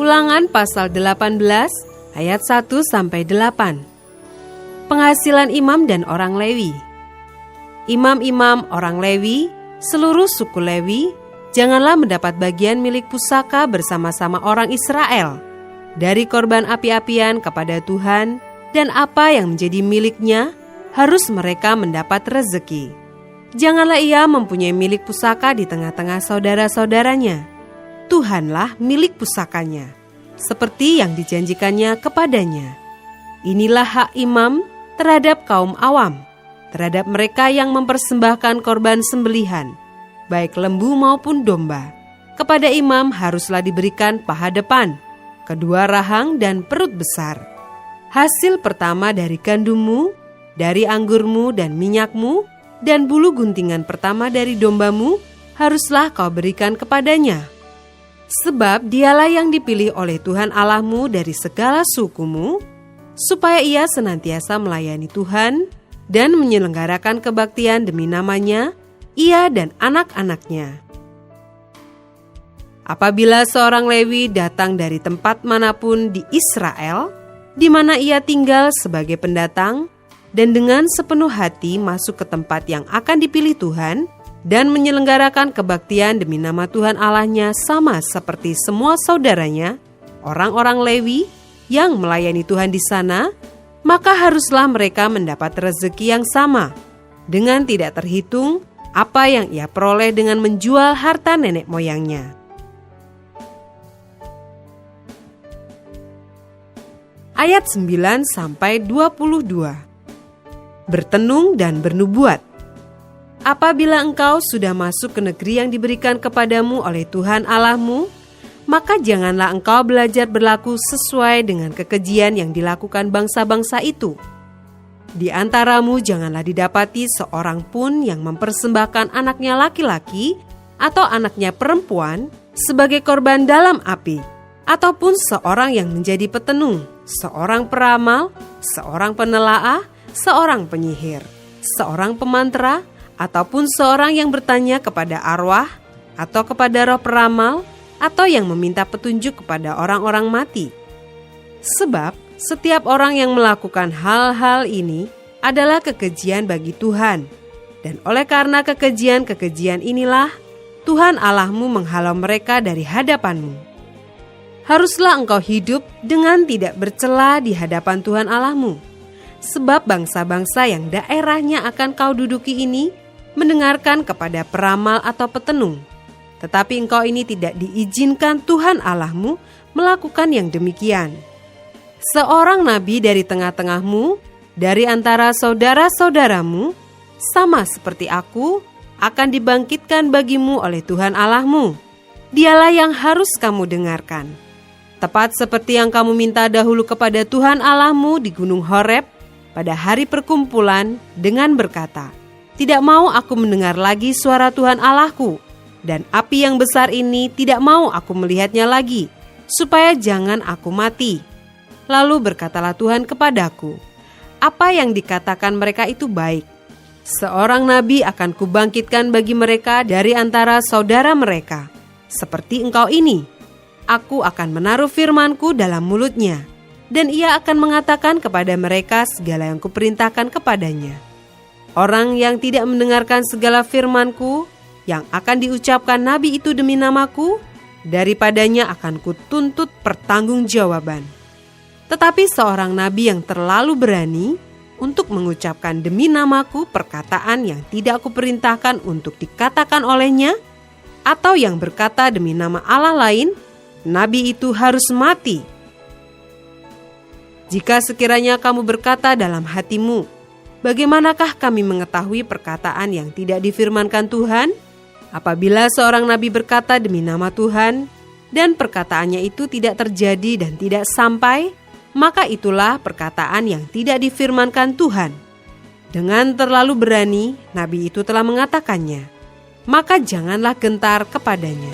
Ulangan pasal 18 ayat 1-8. Penghasilan imam dan orang Lewi. Imam-imam orang Lewi, seluruh suku Lewi, janganlah mendapat bagian milik pusaka bersama-sama orang Israel dari korban api-apian kepada Tuhan, dan apa yang menjadi miliknya harus mereka mendapat rezeki. Janganlah ia mempunyai milik pusaka di tengah-tengah saudara-saudaranya. Tuhanlah milik pusakanya, seperti yang dijanjikannya kepadanya. Inilah hak imam terhadap kaum awam, terhadap mereka yang mempersembahkan korban sembelihan, baik lembu maupun domba. Kepada imam haruslah diberikan paha depan, kedua rahang dan perut besar. Hasil pertama dari gandummu, dari anggurmu dan minyakmu, dan bulu guntingan pertama dari dombamu haruslah kau berikan kepadanya. Sebab dialah yang dipilih oleh Tuhan Allahmu dari segala sukumu, supaya ia senantiasa melayani Tuhan dan menyelenggarakan kebaktian demi namanya, ia dan anak-anaknya. Apabila seorang Lewi datang dari tempat manapun di Israel, di mana ia tinggal sebagai pendatang, dan dengan sepenuh hati masuk ke tempat yang akan dipilih Tuhan, dan menyelenggarakan kebaktian demi nama Tuhan Allahnya sama seperti semua saudaranya, orang-orang Lewi yang melayani Tuhan di sana, maka haruslah mereka mendapat rezeki yang sama, dengan tidak terhitung apa yang ia peroleh dengan menjual harta nenek moyangnya. Ayat 9-22. Bertenung dan bernubuat. Apabila engkau sudah masuk ke negeri yang diberikan kepadamu oleh Tuhan Allahmu, maka janganlah engkau belajar berlaku sesuai dengan kekejian yang dilakukan bangsa-bangsa itu. Di antaramu janganlah didapati seorang pun yang mempersembahkan anaknya laki-laki atau anaknya perempuan sebagai korban dalam api, ataupun seorang yang menjadi petenung, seorang peramal, seorang penelaah, seorang penyihir, seorang pemantera, ataupun seorang yang bertanya kepada arwah, atau kepada roh peramal, atau yang meminta petunjuk kepada orang-orang mati. Sebab setiap orang yang melakukan hal-hal ini adalah kekejian bagi Tuhan, dan oleh karena kekejian-kekejian inilah Tuhan Allahmu menghalau mereka dari hadapanmu. Haruslah engkau hidup dengan tidak bercela di hadapan Tuhan Allahmu, sebab bangsa-bangsa yang daerahnya akan kau duduki ini mendengarkan kepada peramal atau petenung, tetapi engkau ini tidak diizinkan Tuhan Allahmu melakukan yang demikian. Seorang nabi dari tengah-tengahmu, dari antara saudara-saudaramu, sama seperti aku, akan dibangkitkan bagimu oleh Tuhan Allahmu. Dialah yang harus kamu dengarkan. Tepat seperti yang kamu minta dahulu kepada Tuhan Allahmu di Gunung Horeb pada hari perkumpulan dengan berkata, "Tidak mau aku mendengar lagi suara Tuhan Allahku, dan api yang besar ini tidak mau aku melihatnya lagi, supaya jangan aku mati." Lalu berkatalah Tuhan kepadaku, "Apa yang dikatakan mereka itu baik. Seorang nabi akan kubangkitkan bagi mereka dari antara saudara mereka, seperti engkau ini. Aku akan menaruh firmanku dalam mulutnya, dan ia akan mengatakan kepada mereka segala yang kuperintahkan kepadanya. Orang yang tidak mendengarkan segala firmanku yang akan diucapkan nabi itu demi namaku, daripadanya akan kutuntut pertanggungjawaban. Tetapi seorang nabi yang terlalu berani untuk mengucapkan demi namaku perkataan yang tidak kuperintahkan untuk dikatakan olehnya, atau yang berkata demi nama Allah lain, nabi itu harus mati. Jika sekiranya kamu berkata dalam hatimu, bagaimanakah kami mengetahui perkataan yang tidak difirmankan Tuhan? Apabila seorang nabi berkata demi nama Tuhan, dan perkataannya itu tidak terjadi dan tidak sampai, maka itulah perkataan yang tidak difirmankan Tuhan. Dengan terlalu berani, nabi itu telah mengatakannya, maka janganlah gentar kepadanya.